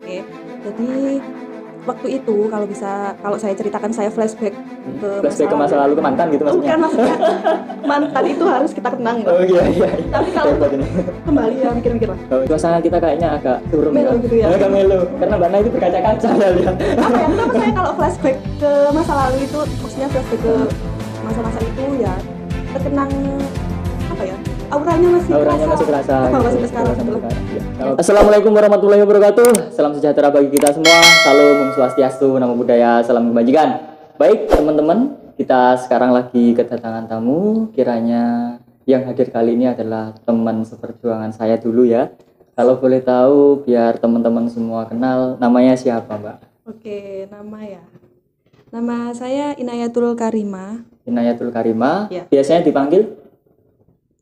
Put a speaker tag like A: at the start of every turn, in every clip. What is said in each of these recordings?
A: Oke. Jadi waktu itu kalau saya ceritakan saya flashback
B: Flashback ke masa lalu, ke mantan gitu maksudnya?
A: Bukan, maksudnya mantan itu harus kita kenang loh.
B: Oh iya.
A: Tapi kalau
B: Hebat ini.
A: kembali ya mikir-mikir lah.
B: Suasana kita kayaknya agak turun
A: Melo gitu ya.
B: Agak melo, karena Mbak Nay itu berkaca-kaca ya lihat.
A: Apa ya, kenapa saya kalau flashback ke masa lalu itu, maksudnya flashback ke masa-masa itu ya terkenang apa ya, auranya masih
B: kerasa.
A: Bawa sampai sekarang.
B: Assalamualaikum warahmatullahi wabarakatuh. Salam sejahtera bagi kita semua. Salam Om Swastiastu, Namo Buddhaya, salam kebajikan. Baik teman-teman, kita sekarang lagi kedatangan tamu. Kiranya yang hadir kali ini adalah teman seperjuangan saya dulu ya. Kalau boleh tahu biar teman-teman semua kenal, namanya siapa Mbak?
A: Oke, nama saya Inayatul Karima.
B: Inayatul Karima.
A: Ya.
B: Biasanya dipanggil?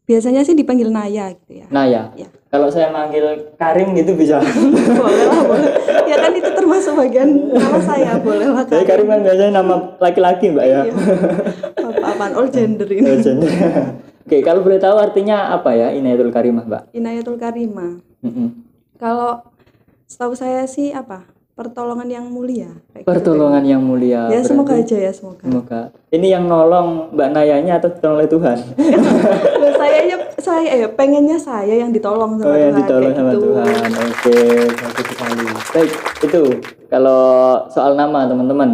A: Biasanya sih dipanggil Naya gitu ya.
B: Naya.
A: Ya.
B: Kalau saya manggil Karim gitu bisa?
A: Boleh lah, boleh. Ya kan itu termasuk bagian nama saya, boleh lah.
B: Jadi Karim kan biasanya nama laki-laki Mbak ya?
A: Iya. Apa-apaan, all gender ini.
B: All gender. Oke, kalau boleh tahu artinya apa ya Inayatul Karimah Mbak?
A: Inayatul Karimah. Kalau setahu saya sih apa? Pertolongan yang mulia.
B: Pertolongan yang mulia.
A: Ya semoga aja ya, semoga.
B: Ini yang nolong Mbak Nayanya atau ditolong oleh Tuhan?
A: saya pengennya saya yang ditolong sama Tuhan.
B: Yang ditolong sama
A: gitu.
B: Tuhan. Oke, bagus sekali. Baik, itu kalau soal nama teman-teman.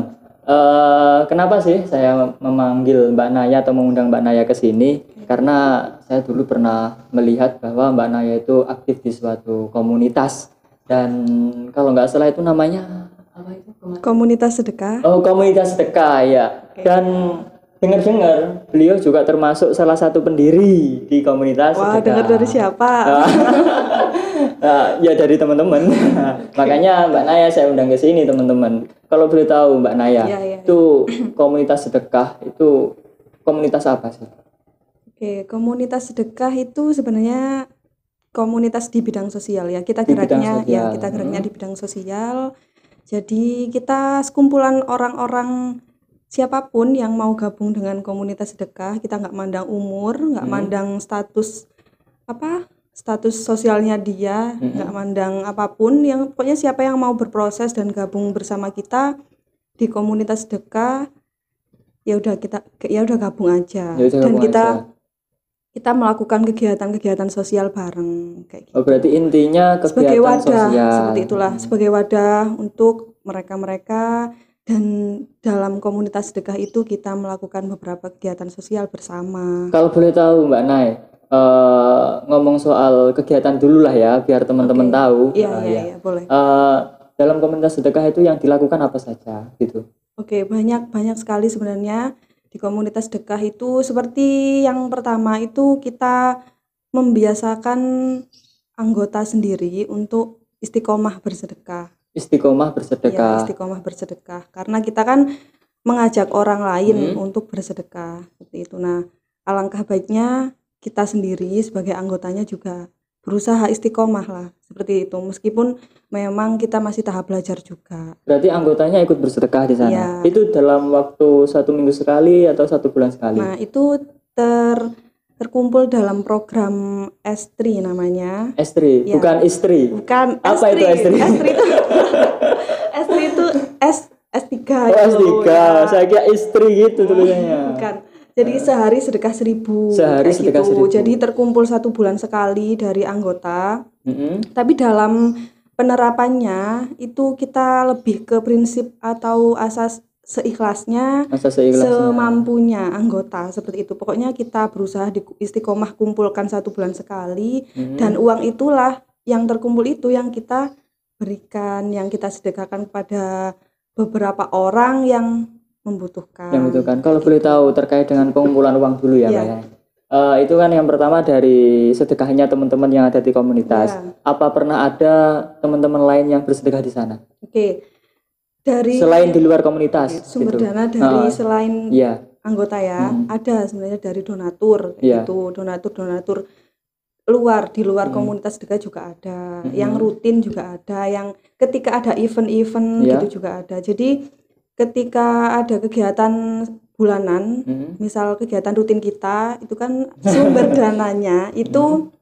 B: Kenapa sih saya memanggil Mbak Naya atau mengundang Mbak Naya ke sini? Karena saya dulu pernah melihat bahwa Mbak Naya itu aktif di suatu komunitas. Dan kalau nggak salah itu namanya apa itu?
A: Komunitas sedekah.
B: Oh, komunitas sedekah ya. Okay. Dan dengar-dengar beliau juga termasuk salah satu pendiri di komunitas sedekah.
A: Wah, dengar dari siapa?
B: Ya dari teman-teman. Makanya Mbak Naya saya undang ke sini teman-teman. Kalau boleh tahu Mbak Naya, itu komunitas sedekah itu komunitas apa sih?
A: Oke, komunitas sedekah itu sebenarnya komunitas di bidang sosial ya. Kita geraknya di bidang sosial. Jadi kita sekumpulan orang-orang siapapun yang mau gabung dengan komunitas sedekah. Kita nggak mandang umur, nggak mandang status sosialnya dia, nggak mandang apapun. Yang pokoknya siapa yang mau berproses dan gabung bersama kita di komunitas sedekah, ya udah gabung aja. Dan kita melakukan kegiatan-kegiatan sosial bareng kayak gitu.
B: Oh, berarti intinya kegiatan
A: sebagai wadah,
B: sosial.
A: Seperti itulah, sebagai wadah untuk mereka-mereka, dan dalam komunitas sedekah itu kita melakukan beberapa kegiatan sosial bersama.
B: Kalau boleh tahu Mbak Nay, ngomong soal kegiatan dulu lah ya, biar teman-teman tahu.
A: Iya, boleh.
B: Dalam komunitas sedekah itu yang dilakukan apa saja gitu?
A: Oke, banyak sekali sebenarnya. Di komunitas sedekah itu seperti yang pertama itu kita membiasakan anggota sendiri untuk istiqomah bersedekah.
B: Istiqomah bersedekah.
A: Ya, istiqomah bersedekah. Karena kita kan mengajak orang lain untuk bersedekah seperti itu. Nah, alangkah baiknya kita sendiri sebagai anggotanya juga berusaha istiqomah lah seperti itu, meskipun memang kita masih tahap belajar juga.
B: Berarti anggotanya ikut bersedekah di sana.
A: Ya.
B: Itu dalam waktu 1 minggu sekali atau 1 bulan sekali?
A: Nah, itu terkumpul dalam program Estri namanya.
B: Estri, ya. Bukan istri.
A: Bukan.
B: Apa
A: Estri.
B: Itu Estri?
A: Estri itu S3.
B: Oh, S3. Ya. Saya kira istri gitu tulisannya.
A: Bukan. Jadi sehari sedekah 1.000.
B: Sehari sedekah 1.000.
A: Jadi terkumpul 1 bulan sekali dari anggota. Tapi dalam penerapannya itu kita lebih ke prinsip atau asas seikhlasnya, semampunya anggota seperti itu. Pokoknya kita berusaha di istiqomah kumpulkan 1 bulan sekali, dan uang itulah yang terkumpul itu yang kita berikan, yang kita sedekahkan kepada beberapa orang yang membutuhkan.
B: Kalau boleh tahu terkait dengan pengumpulan uang dulu ya, Mbak ya. Itu kan yang pertama dari sedekahnya teman-teman yang ada di komunitas. Ya. Apa pernah ada teman-teman lain yang bersedekah di sana? Oke. Selain di luar komunitas.
A: Sumber dana dari selain anggota ya, ada sebenarnya dari donatur gitu. Donatur di luar komunitas sedekah juga ada. Yang rutin juga ada, yang ketika ada event-event gitu juga ada. Jadi ketika ada kegiatan bulanan, misal kegiatan rutin kita, itu kan sumber dananya itu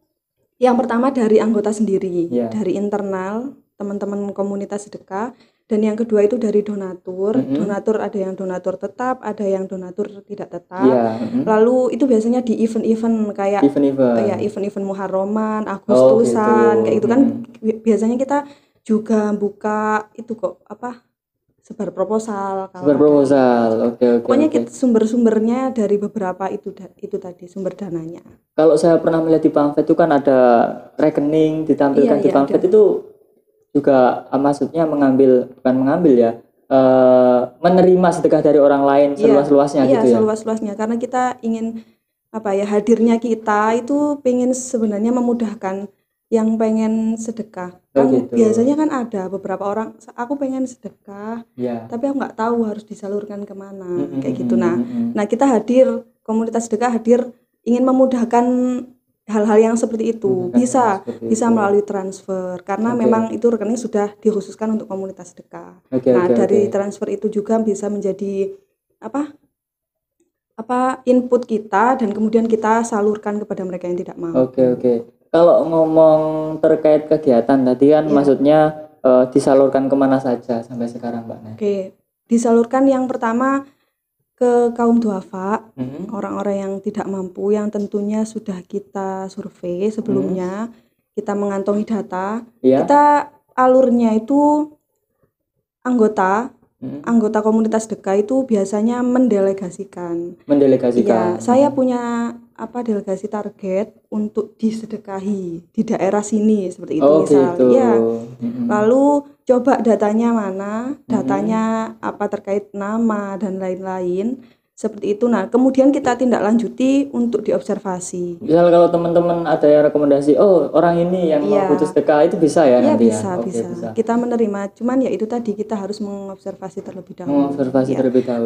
A: yang pertama dari anggota sendiri, dari internal, teman-teman komunitas sedekah. Dan yang kedua itu dari donatur. Donatur ada yang donatur tetap, ada yang donatur tidak tetap. Lalu itu biasanya di event-event kayak event-event Muharraman, Agustusan, kayak gitu kan. Biasanya kita juga buka itu kok sebar proposal.
B: Oke.
A: Pokoknya sumber-sumbernya dari beberapa itu tadi sumber dananya.
B: Kalau saya pernah melihat di pamflet itu kan ada rekening ditampilkan di pamflet ada. Itu juga maksudnya menerima sedekah dari orang lain seluas-luasnya gitu ya. Iya,
A: seluas-luasnya karena kita ingin hadirnya kita itu pengen sebenarnya memudahkan yang pengen sedekah. Biasanya kan ada beberapa orang, aku pengen sedekah, tapi aku nggak tahu harus disalurkan kemana, kayak gitu. Nah kita hadir, komunitas sedekah hadir ingin memudahkan hal-hal yang seperti itu. Bisa melalui transfer karena memang itu rekening sudah dikhususkan untuk komunitas sedekah. Dari transfer itu juga bisa menjadi input kita dan kemudian kita salurkan kepada mereka yang tidak mau.
B: Kalau ngomong terkait kegiatan tadi kan maksudnya disalurkan kemana saja sampai sekarang, Mbak Nay?
A: Disalurkan yang pertama ke kaum duafa, orang-orang yang tidak mampu, yang tentunya sudah kita survei sebelumnya, kita mengantongi data, kita alurnya itu anggota komunitas sedekah itu biasanya mendelegasikan. Iya, saya punya delegasi target untuk disedekahi di daerah sini seperti itu misal. Iya. Lalu coba datanya mana? Datanya terkait nama dan lain-lain. Seperti itu. Nah, kemudian kita tindak lanjuti untuk diobservasi.
B: Misal kalau teman-teman ada yang rekomendasi, orang ini yang butuh sedekah, itu bisa ya nanti
A: bisa. Kita menerima, cuman ya itu tadi kita harus mengobservasi terlebih dahulu.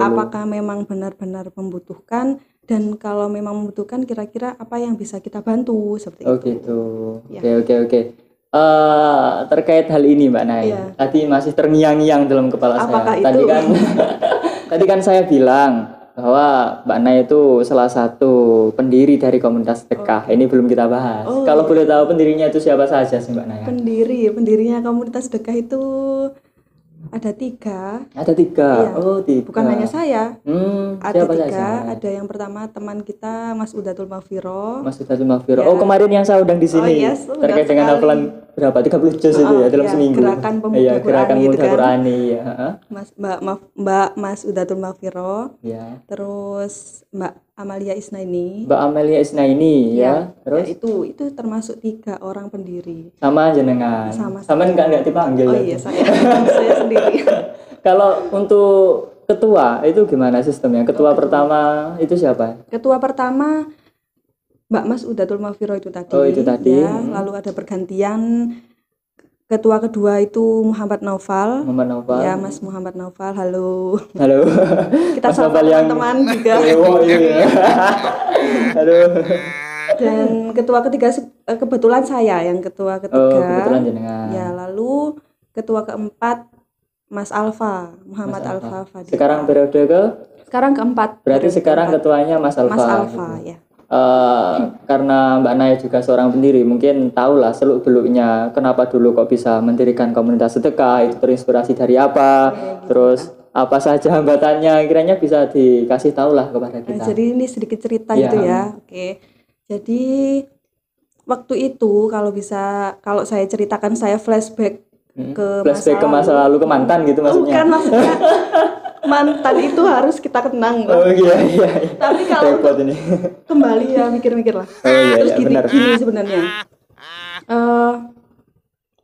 A: Apakah memang benar-benar membutuhkan, dan kalau memang membutuhkan kira-kira apa yang bisa kita bantu seperti itu.
B: Oke. Terkait hal ini Mbak Nay, tadi masih terngiang-ngiang dalam kepala
A: apakah
B: saya.
A: Itu?
B: Tadi kan saya bilang bahwa Mbak Nay itu salah satu pendiri dari komunitas sedekah. Ini belum kita bahas. Kalau boleh tahu pendirinya itu siapa saja sih Mbak Nay?
A: Pendirinya komunitas sedekah itu ada 3.
B: Ada 3.
A: Iya. 3. Bukan hanya saya. Ada 3.
B: Saja?
A: Ada yang pertama teman kita Mas Udatul Maghfirah.
B: Ya. Kemarin yang saya undang di sini. Terkait dengan hafalan berapa? 30 juz itu ya dalam seminggu.
A: Gerakan pemuda
B: Qur'ani ya.
A: Mbak Mas Udatul Maghfirah.
B: Ya.
A: Terus Mbak Amalia Isnaini.
B: Ya. Terus
A: itu termasuk 3 orang pendiri.
B: Sama jenengan. Sama enggak dipanggil.
A: Iya, saya sendiri.
B: Kalau untuk ketua itu gimana sistemnya? Ketua pertama itu siapa?
A: Ketua pertama Mbak Mas Udatul Maghfirah itu tadi.
B: Itu tadi.
A: Ya, lalu ada pergantian. Ketua kedua itu Muhammad Naufal. Ya, Mas Muhammad Naufal. Halo. Kita sama teman-teman juga.
B: Iya. Halo.
A: Dan ketua ketiga kebetulan saya yang ketua ketiga.
B: Kebetulan jenengan.
A: Ya, lalu ketua keempat Mas Alfa, Muhammad Alfa Fadil.
B: Sekarang periode
A: Sekarang keempat.
B: Berarti sekarang ketuanya Mas Alfa.
A: Mas Alfa, ya.
B: Karena Mbak Nay juga seorang pendiri, mungkin tahulah seluk-beluknya kenapa dulu kok bisa mendirikan komunitas sedekah, itu terinspirasi dari apa, terus apa saja hambatannya, kiranya bisa dikasih tahulah kepada kita.
A: Jadi ini sedikit cerita gitu ya. Oke. Jadi waktu itu kalau saya ceritakan, saya flashback
B: ke masa lalu, ke mantan gitu maksudnya.
A: Bukan, maksudnya mantan itu harus kita kenang.
B: Iya.
A: Tapi kalau kembali ya mikir-mikir lah. Terus gini sebenarnya.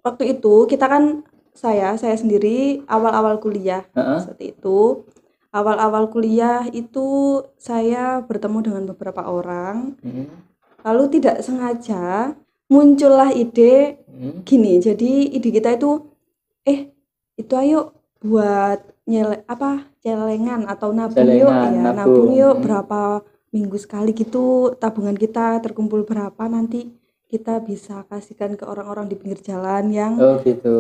A: Waktu itu kita kan saya sendiri awal-awal kuliah seperti itu. Awal-awal kuliah itu saya bertemu dengan beberapa orang. Lalu tidak sengaja muncullah ide gini. Jadi ide kita itu itu ayo buat celengan atau nabung yuk berapa minggu sekali gitu, tabungan kita terkumpul berapa, nanti kita bisa kasihkan ke orang-orang di pinggir jalan yang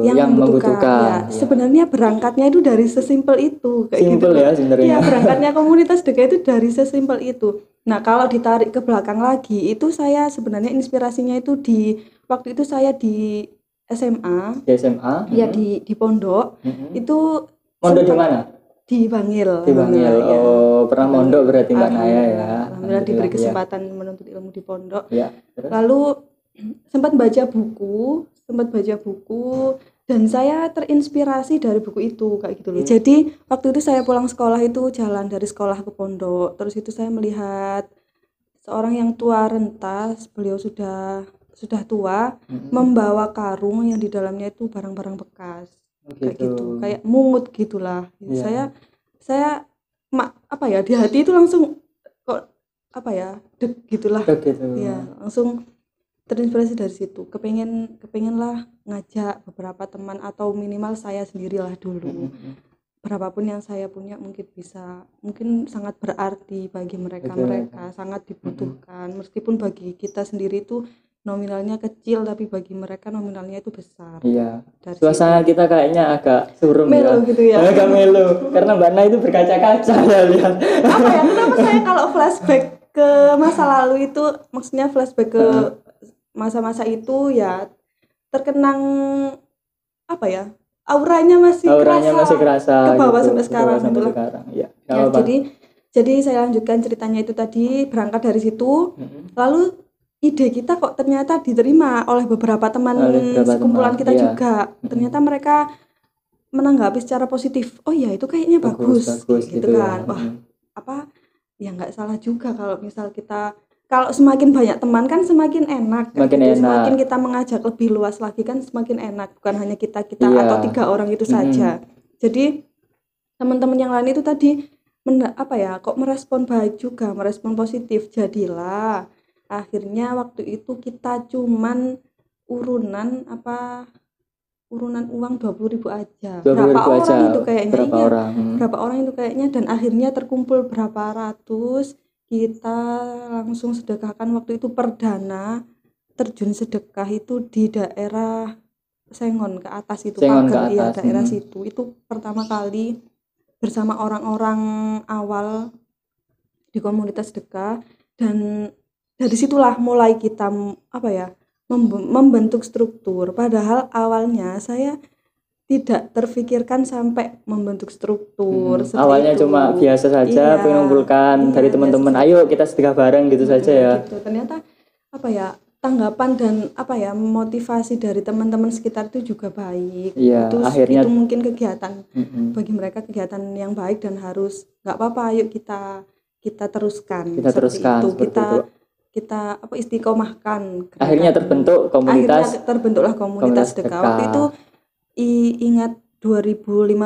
A: membutuhkan. Ya. Sebenarnya berangkatnya itu dari sesimpel itu, kayak
B: simpel
A: gitu.
B: Ya sebenarnya.
A: Ya, berangkatnya komunitas sedekah itu dari sesimpel itu. Nah, kalau ditarik ke belakang lagi, itu saya sebenarnya inspirasinya itu waktu itu saya di SMA.
B: Di SMA?
A: Ya di pondok. Itu
B: mondok di mana?
A: Di Bangil.
B: Di Bangil. Oh, pernah mondok berarti Mbak Naya ya.
A: Alhamdulillah diberi kesempatan menuntut ilmu di pondok.
B: Ya. Terus?
A: Lalu sempat baca buku dan saya terinspirasi dari buku itu kayak gitu loh. Jadi waktu itu saya pulang sekolah itu jalan dari sekolah ke pondok. Terus itu saya melihat seorang yang tua renta, beliau sudah tua, membawa karung yang di dalamnya itu barang-barang bekas. Kayak gitu, kayak mungut gitulah. Yeah. Saya apa ya, di hati itu langsung kok apa ya, deg gitulah. Ya, langsung terinspirasi dari situ. Kepengen lah ngajak beberapa teman atau minimal saya sendirilah dulu. Berapapun yang saya punya mungkin sangat berarti bagi mereka, sangat dibutuhkan. Meskipun bagi kita sendiri itu nominalnya kecil, tapi bagi mereka nominalnya itu besar.
B: Iya. Suasana kita kayaknya agak suram
A: melo gitu ya.
B: Agak melo karena Mbak Naya itu berkaca-kaca ya lihat.
A: Apa ya? Kenapa saya kalau flashback ke masa lalu itu, maksudnya flashback ke masa-masa itu ya terkenang apa ya? Auranya masih kerasa ke bawah gitu, sampai sekarang gitu lah.
B: Ya,
A: jadi saya lanjutkan ceritanya itu tadi, berangkat dari situ. Lalu ide kita kok ternyata diterima oleh beberapa teman sekumpulan kita juga. Ternyata mereka menanggapi secara positif. Oh ya, itu kayaknya bagus gitu kan. Wah, apa ya, nggak salah juga kalau misal kita, kalau semakin banyak teman kan semakin enak. Semakin kita mengajak lebih luas lagi kan semakin enak. Bukan hanya kita atau 3 orang itu saja. Jadi teman-teman yang lain itu tadi kok merespon baik juga, merespon positif. Jadilah akhirnya waktu itu kita cuman urunan uang 20.000 aja. Berapa orang itu kayaknya, dan akhirnya terkumpul berapa ratus. Kita langsung sedekahkan waktu itu perdana terjun sedekah itu di daerah Sengon ke atas itu, daerah situ. Itu pertama kali bersama orang-orang awal di komunitas sedekah, dan dari situlah mulai kita membentuk struktur. Padahal awalnya saya tidak terfikirkan sampai membentuk struktur.
B: Awalnya itu cuma biasa saja, mengumpulkan dari teman-teman, ayo kita sedekah bareng gitu saja ya.
A: Gitu. Ternyata tanggapan dan motivasi dari teman-teman sekitar itu juga baik.
B: Iya, akhirnya
A: itu mungkin kegiatan bagi mereka, kegiatan yang baik dan harus nggak apa-apa, ayo kita teruskan. Kita istiqomahkan.
B: Akhirnya
A: terbentuklah komunitas sedekah. Waktu itu ingat 2015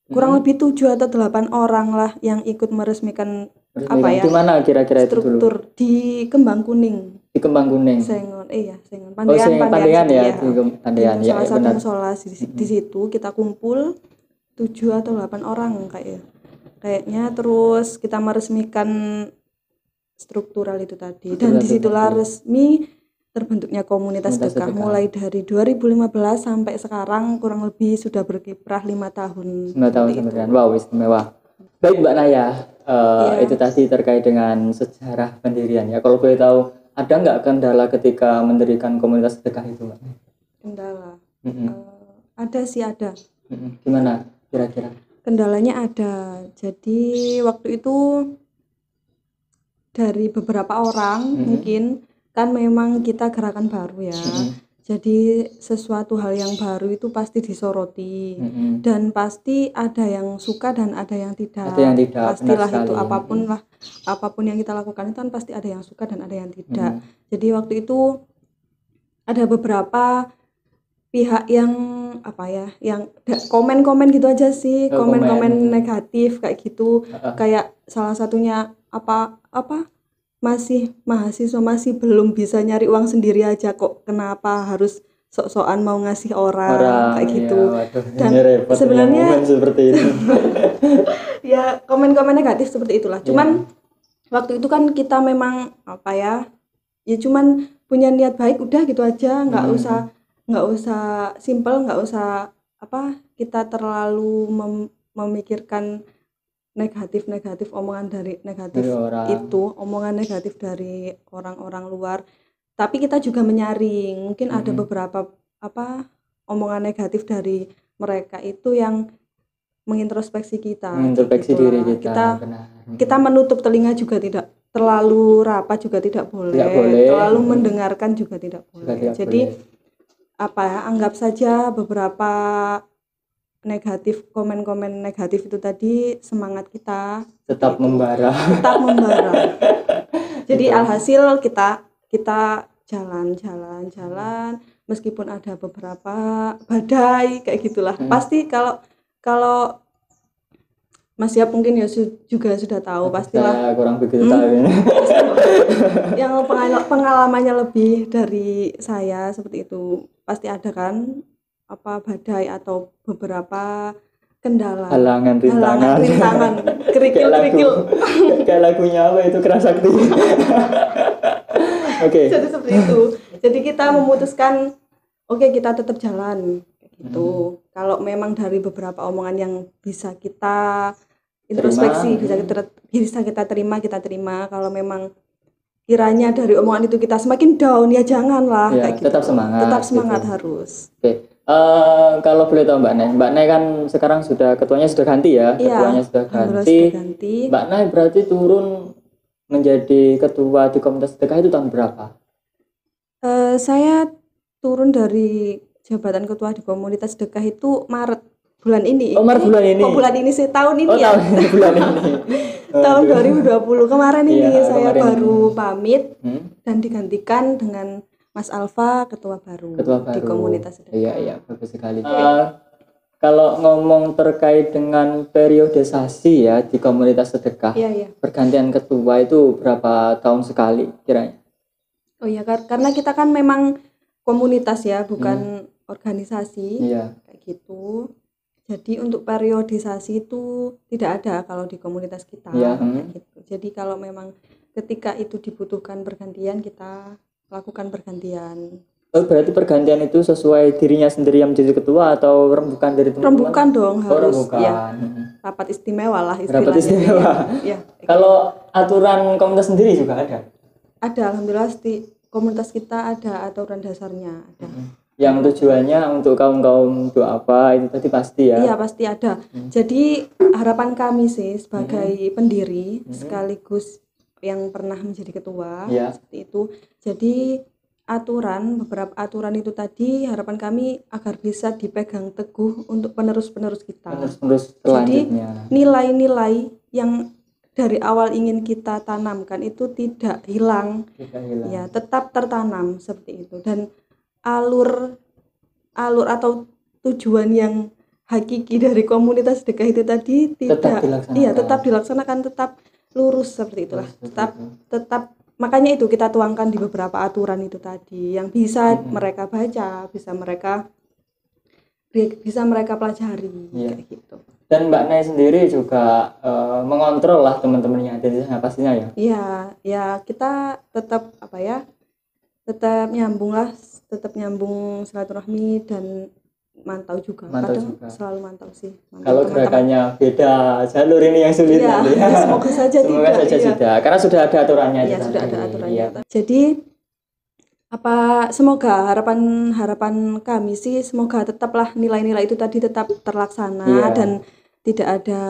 A: kurang lebih 7 atau 8 orang lah yang ikut meresmikan
B: di mana kira-kira
A: struktur itu dulu? Di Kembang Kuning.
B: Di Kembang Kuning.
A: Sengon. Pandean
B: ya. Pandean ya.
A: Salah satu musola di situ kita kumpul 7 atau 8 orang kayaknya, terus kita meresmikan struktural itu tadi, dan disitulah resmi terbentuknya komunitas sedekah. Mulai dari 2015 sampai sekarang kurang lebih sudah berkiprah 5 tahun.
B: 5 tahun kemudian. Wow, istimewa. Baik Mbak Naya, itu tadi terkait dengan sejarah pendirian ya. Kalau boleh tahu, ada nggak kendala ketika mendirikan komunitas sedekah itu, Mbak?
A: Kendala? Ada sih, ada.
B: Gimana kira-kira?
A: Kendalanya ada. Jadi waktu itu dari beberapa orang mungkin kan memang kita gerakan baru ya. Jadi sesuatu hal yang baru itu pasti disoroti, dan pasti ada yang suka dan ada yang tidak. Pastilah itu apapun yang kita lakukan itu kan pasti ada yang suka dan ada yang tidak. Jadi waktu itu ada beberapa pihak yang yang komen-komen gitu aja sih, komen-komen negatif kayak gitu. Kayak salah satunya masih mahasiswa, masih belum bisa nyari uang sendiri aja kok kenapa harus sok-sokan mau ngasih orang kayak gitu. Dan sebenarnya
B: seperti itu.
A: Ya komen-komen negatif seperti itulah. Cuman waktu itu kan kita memang cuman punya niat baik, udah gitu aja, nggak usah simple, nggak usah kita terlalu memikirkan negatif omongan dari omongan negatif dari orang-orang luar. Tapi kita juga menyaring, mungkin ada beberapa omongan negatif dari mereka itu yang mengintrospeksi kita,
B: mengintrospeksi
A: gitu
B: diri
A: lah.
B: kita.
A: Kita menutup telinga juga tidak terlalu rapat, juga tidak boleh. Terlalu mendengarkan juga tidak boleh. Jadi anggap saja beberapa negatif, komen-komen negatif itu tadi semangat kita
B: tetap membara.
A: Jadi alhasil kita jalan meskipun ada beberapa badai kayak gitulah. Pasti kalau Mas Yap mungkin ya juga sudah tahu, pastilah.
B: Saya kurang begitu tahu ini.
A: Yang pengalamannya lebih dari saya seperti itu, pasti ada kan badai atau beberapa kendala,
B: halangan rintangan,
A: kerikil.
B: Kayak lagunya apa itu, Kerasakti. Oke.
A: Jadi seperti itu. Jadi kita memutuskan kita tetap jalan gitu. Kalau memang dari beberapa omongan yang bisa kita introspeksi, bisa kita terima. Kalau memang kiranya dari omongan itu kita semakin down, ya janganlah kayak gitu. Tetap semangat gitu. Harus.
B: Oke. Kalau boleh tahu Mbak Nay kan sekarang ketuanya sudah ganti ya. Ketuanya sudah ganti. Mbak Nay berarti turun menjadi ketua di komunitas sedekah itu tahun berapa?
A: Saya turun dari jabatan ketua di komunitas sedekah itu Maret bulan ini.
B: Maret bulan ini.
A: Bulan ini sih, tahun ini ya.
B: Bulan ini.
A: Tahun 2020 kemarin ini saya baru pamit dan digantikan dengan Mas Alfa, ketua baru di komunitas sedekah.
B: Iya, bagus sekali. Kalau ngomong terkait dengan periodisasi ya di komunitas sedekah, pergantian ketua itu berapa tahun sekali kiranya?
A: Oh iya, karena kita kan memang komunitas ya, bukan organisasi, kayak gitu. Jadi untuk periodisasi itu tidak ada kalau di komunitas kita, kayak gitu. Jadi kalau memang ketika itu dibutuhkan pergantian, kita lakukan pergantian.
B: Berarti pergantian itu sesuai dirinya sendiri yang menjadi ketua atau rembukan dari teman-teman?
A: Rembukan dong, harus.
B: Rembukan.
A: Ya, rapat istimewa lah istilahnya.
B: Rapat istimewa.
A: Ya.
B: Kalau aturan komunitas sendiri juga ada?
A: Ada, alhamdulillah di komunitas kita ada aturan dasarnya. Ada.
B: Yang tujuannya untuk kaum-kaum itu apa, itu tadi pasti ya?
A: Iya, pasti ada. Jadi harapan kami sih sebagai pendiri sekaligus yang pernah menjadi ketua, seperti itu. Jadi beberapa aturan itu tadi harapan kami agar bisa dipegang teguh untuk penerus-penerus kita.
B: Penerus
A: Jadi nilai-nilai yang dari awal ingin kita tanamkan itu tidak hilang. Ya, tetap tertanam seperti itu. Dan alur atau tujuan yang hakiki dari komunitas sedekah itu tadi tetap dilaksanakan, tetap lurus seperti itulah. Tetap makanya itu kita tuangkan di beberapa aturan itu tadi yang bisa mereka baca, bisa mereka pelajari, kayak gitu.
B: Dan Mbak Nay sendiri juga mengontrol lah teman-temannya ada di sana pastinya ya?
A: Iya, kita tetap tetap nyambung silaturahmi dan mantau juga. Selalu mantau sih.
B: Kalau gerakannya beda jalur ini yang sulit nanti.
A: Semoga saja
B: tidak. Karena sudah ada aturannya.
A: Iya, sudah ada aturannya. Jadi semoga harapan kami sih semoga tetaplah nilai-nilai itu tadi tetap terlaksana dan tidak ada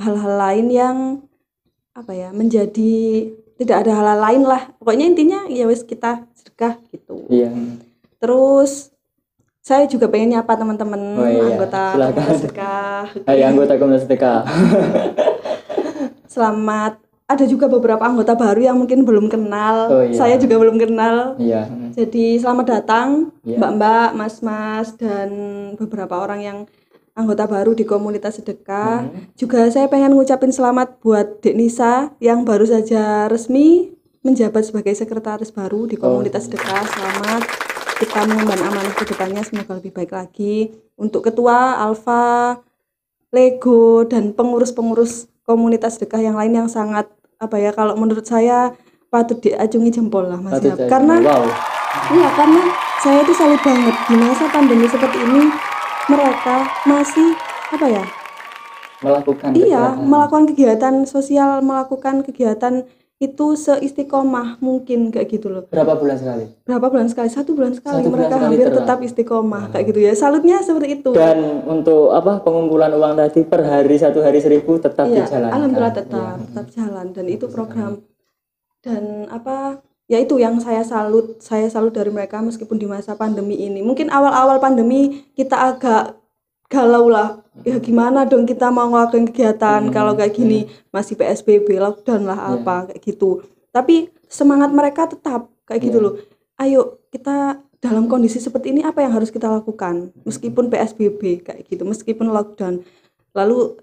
A: hal-hal lain yang tidak ada hal lain lah. Pokoknya intinya ya wis kita sedekah gitu. Terus saya juga pengen nyapa teman-teman anggota komunitas sedekah.
B: Anggota komunitas sedekah.
A: Selamat. Ada juga beberapa anggota baru yang mungkin belum kenal. Saya juga belum kenal. Jadi selamat datang Mbak-mbak, Mas-mas dan beberapa orang yang anggota baru di komunitas sedekah. Juga saya pengen ngucapin selamat buat Dek Nisa yang baru saja resmi menjabat sebagai sekretaris baru di komunitas sedekah. Selamat. Kita mengemban amanah ke depannya semoga lebih baik lagi. Untuk ketua, Alfa, Lego dan pengurus-pengurus komunitas sedekah yang lain yang sangat kalau menurut saya patut diacungi jempol lah Mas Yap. Karena karena saya itu salut banget di masa pandemi seperti ini mereka masih melakukan kegiatan sosial, melakukan kegiatan itu seistiqomah mungkin kayak gitu loh.
B: Berapa bulan sekali?
A: 1 bulan sekali mereka hampir tetap istiqomah kayak gitu ya. Salutnya seperti itu.
B: Dan untuk pengumpulan uang tadi per hari 1 hari 1.000 tetap dijalankan.
A: Alhamdulillah tetap jalan, dan itu program dan ya itu yang saya salut dari mereka meskipun di masa pandemi ini. Mungkin awal-awal pandemi kita agak galau lah, ya gimana dong kita mau ngelakuin kegiatan kalau kayak gini, masih PSBB, lockdown lah kayak gitu. Tapi semangat mereka tetap kayak gitu loh. Ayo kita dalam kondisi seperti ini apa yang harus kita lakukan meskipun PSBB kayak gitu, meskipun lockdown. Lalu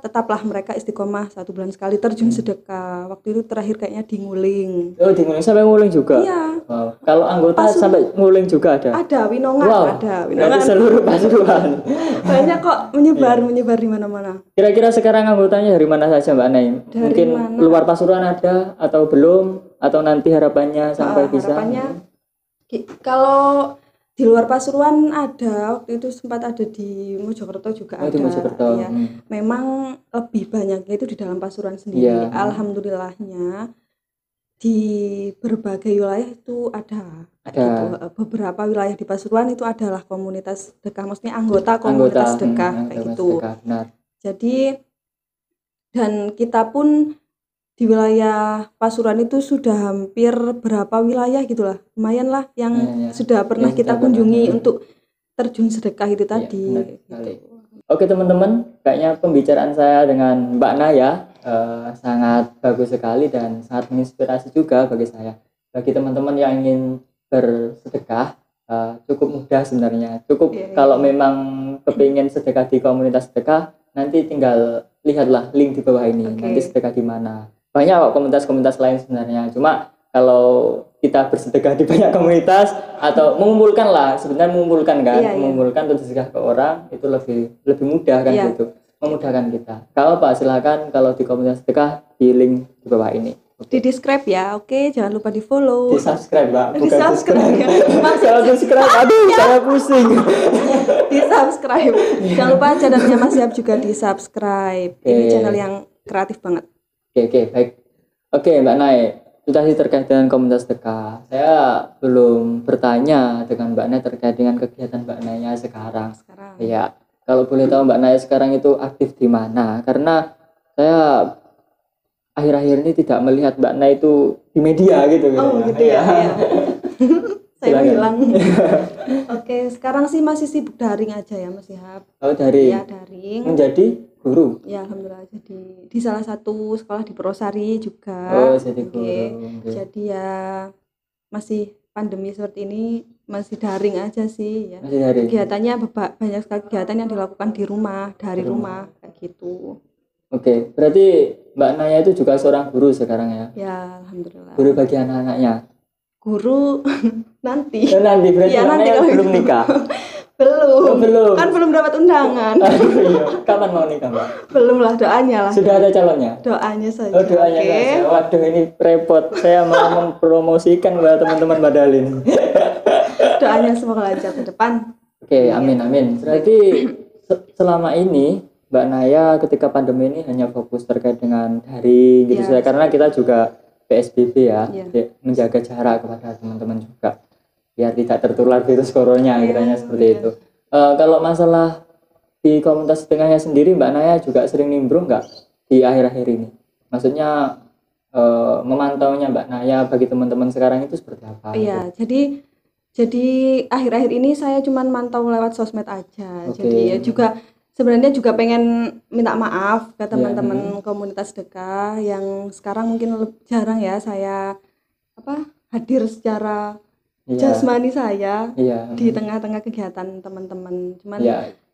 A: tetaplah mereka istiqomah 1 bulan sekali terjun sedekah. Waktu itu terakhir kayaknya di Nguling.
B: Oh, di Nguling sampai Nguling juga?
A: Iya.
B: Wow. Kalau anggota sampai Nguling juga ada?
A: Ada, Winongan ada.
B: Winongan. Seluruh Pasuruan.
A: Banyak kok menyebar di mana-mana.
B: Kira-kira sekarang anggotanya dari mana saja Mbak Nay? Mungkin mana? Luar Pasuruan ada atau belum? Atau nanti harapannya sampai bisa?
A: Harapannya kalau di luar Pasuruan ada, waktu itu sempat ada di Mojokerto juga ada.
B: Di Mojokerto.
A: Ya. Memang lebih banyaknya itu di dalam Pasuruan sendiri. Alhamdulillahnya di berbagai wilayah itu ada. Gitu. Beberapa wilayah di Pasuruan itu adalah komunitas sedekah, maksudnya anggota komunitas sedekah kayak gitu.
B: Benar.
A: Jadi dan kita pun di wilayah Pasuruan itu sudah hampir berapa wilayah gitulah, lumayan lah yang sudah pernah kita kunjungi untuk terjun sedekah itu tadi. Gitu.
B: Oke teman-teman, kayaknya pembicaraan saya dengan Mbak Naya sangat bagus sekali dan sangat menginspirasi juga bagi saya. Bagi teman-teman yang ingin bersedekah, cukup mudah sebenarnya. Cukup kalau memang kepingin sedekah di komunitas sedekah, nanti tinggal lihatlah link di bawah ini. Nanti sedekah di mana. Banyak kok komunitas-komunitas lain sebenarnya, cuma kalau kita bersedekah di banyak komunitas atau mengumpulkan lah, sebenarnya mengumpulkan kan, mengumpulkan untuk sedekah ke orang itu lebih mudah kan gitu, memudahkan kita. Kalau silakan kalau di komunitas sedekah di link di bawah ini.
A: Di describe ya, oke, jangan lupa di follow.
B: Di subscribe Mbak,
A: bukan di subscribe.
B: Kalau subscribe, aduh saya pusing.
A: Di subscribe, jangan lupa channelnya Mas Yap juga di subscribe. Ini channel yang kreatif banget.
B: Oke, baik. Oke, Mbak Nay, itu tadi terkait dengan komunitas sedekah. Saya belum bertanya dengan Mbak Nay terkait dengan kegiatan Mbak Naya sekarang. Ya, kalau boleh tahu Mbak Naya sekarang itu aktif di mana? Karena saya akhir-akhir ini tidak melihat Mbak Nay itu di media gitu.
A: Oh, gitu ya. Saya bilang. Oke, sekarang sih masih sibuk daring aja ya Mas Ihab.
B: Oh, daring.
A: Ya, daring.
B: Menjadi guru.
A: Ya, alhamdulillah jadi di salah satu sekolah di Purwosari juga.
B: Oh, jadi guru.
A: Jadi ya masih pandemi seperti ini masih daring aja sih ya.
B: Masih daring.
A: Kegiatannya banyak sekali kegiatan yang dilakukan di rumah, dari rumah kayak gitu.
B: Oke, berarti Mbak Naya itu juga seorang guru sekarang ya?
A: Ya, alhamdulillah.
B: Guru bagi anak-anaknya.
A: Guru nanti.
B: Nanti berarti
A: nanti kalau
B: belum nikah.
A: Belum. Kan belum dapat undangan.
B: Kapan mau nikah, Mbak?
A: Belum lah, doanya lah.
B: Sudah ada calonnya?
A: Doanya saja.
B: Oh, doanya saja. Waduh, ini repot. Saya mau mempromosikan buat teman-teman Badalin.
A: Doanya semoga lancar ke depan.
B: Oke, amin. Berarti selama ini Mbak Naya ketika pandemi ini hanya fokus terkait dengan daring gitu saja, karena kita juga PSBB ya, menjaga jarak kepada teman-teman juga biar tidak tertular virus corona kiranya seperti itu. Kalau masalah di komunitas sedekahnya sendiri Mbak Naya juga sering nimbrung nggak di akhir-akhir ini? Maksudnya memantaunya Mbak Naya bagi teman-teman sekarang itu seperti apa?
A: Iya, gitu? jadi akhir-akhir ini saya cuma mantau lewat sosmed aja. Jadi ya juga sebenarnya juga pengen minta maaf ke teman-teman komunitas sedekah yang sekarang mungkin jarang ya saya hadir secara jasmani saya di tengah-tengah kegiatan teman-teman.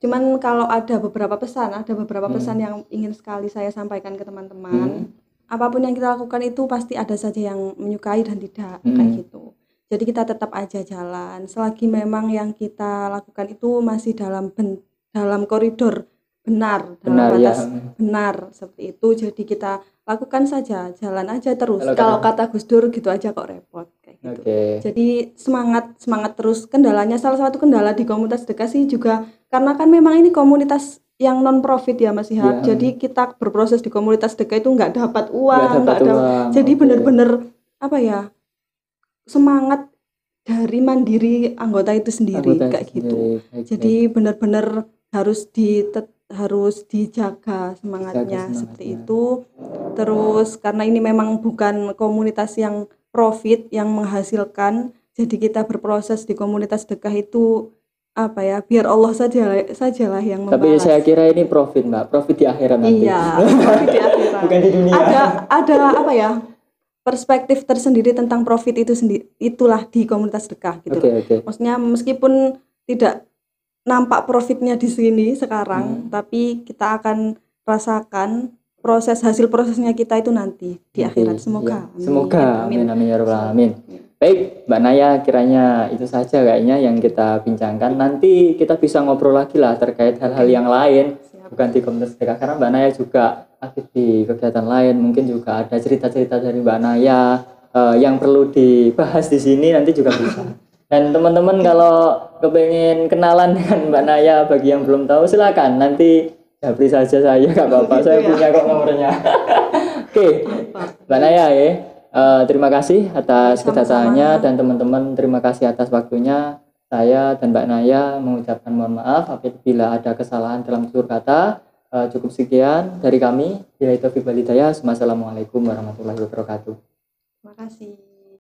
A: Cuman kalau ada beberapa pesan yang ingin sekali saya sampaikan ke teman-teman. Apapun yang kita lakukan itu pasti ada saja yang menyukai dan tidak kayak gitu. Jadi kita tetap aja jalan selagi memang yang kita lakukan itu masih dalam koridor benar, dalam batas benar seperti itu. Jadi kita lakukan saja, jalan aja terus. Kalau kata Gus Dur gitu aja kok repot kayak gitu. Jadi semangat terus. Kendalanya salah satu kendala di komunitas sedekah sih juga karena kan memang ini komunitas yang non profit ya Mas Ihab. Jadi kita berproses di komunitas sedekah itu nggak dapat uang, jadi benar-benar apa ya, semangat dari mandiri anggota itu sendiri kayak gitu. Jadi benar-benar harus dijaga semangatnya seperti itu. Terus karena ini memang bukan komunitas yang profit yang menghasilkan, jadi kita berproses di komunitas sedekah itu apa ya, biar Allah sajalah yang membalas.
B: Tapi saya kira ini profit Mbak, profit di akhirat nanti.
A: Iya, profit di akhirat. Bukan di dunia. Ada apa ya, perspektif tersendiri tentang profit itu sendiri, itulah di komunitas sedekah gitu. Maksudnya meskipun tidak nampak profitnya di sini sekarang, tapi kita akan rasakan hasil prosesnya kita itu nanti di akhirat. Semoga.
B: Ya. Semoga. Amin ya rabbal alamin. Baik, Mbak Naya, kiranya itu saja kayaknya yang kita bincangkan. Nanti kita bisa ngobrol lagi lah terkait hal-hal yang lain, bukan di komunitas sedekah, karena Mbak Naya juga aktif di kegiatan lain. Mungkin juga ada cerita-cerita dari Mbak Naya yang perlu dibahas di sini, nanti juga bisa. Dan teman-teman kalau kepengen kenalan dengan Mbak Naya, bagi yang belum tahu silakan nanti japri saja saya, nggak apa-apa, saya punya kok nomornya. Oke, Mbak Naya ya. Terima kasih atas kedatangannya, dan teman-teman terima kasih atas waktunya. Saya dan Mbak Naya mengucapkan mohon maaf apabila ada kesalahan dalam tutur kata. Cukup sekian dari kami. Wassalamualaikum warahmatullahi wabarakatuh.
A: Terima kasih.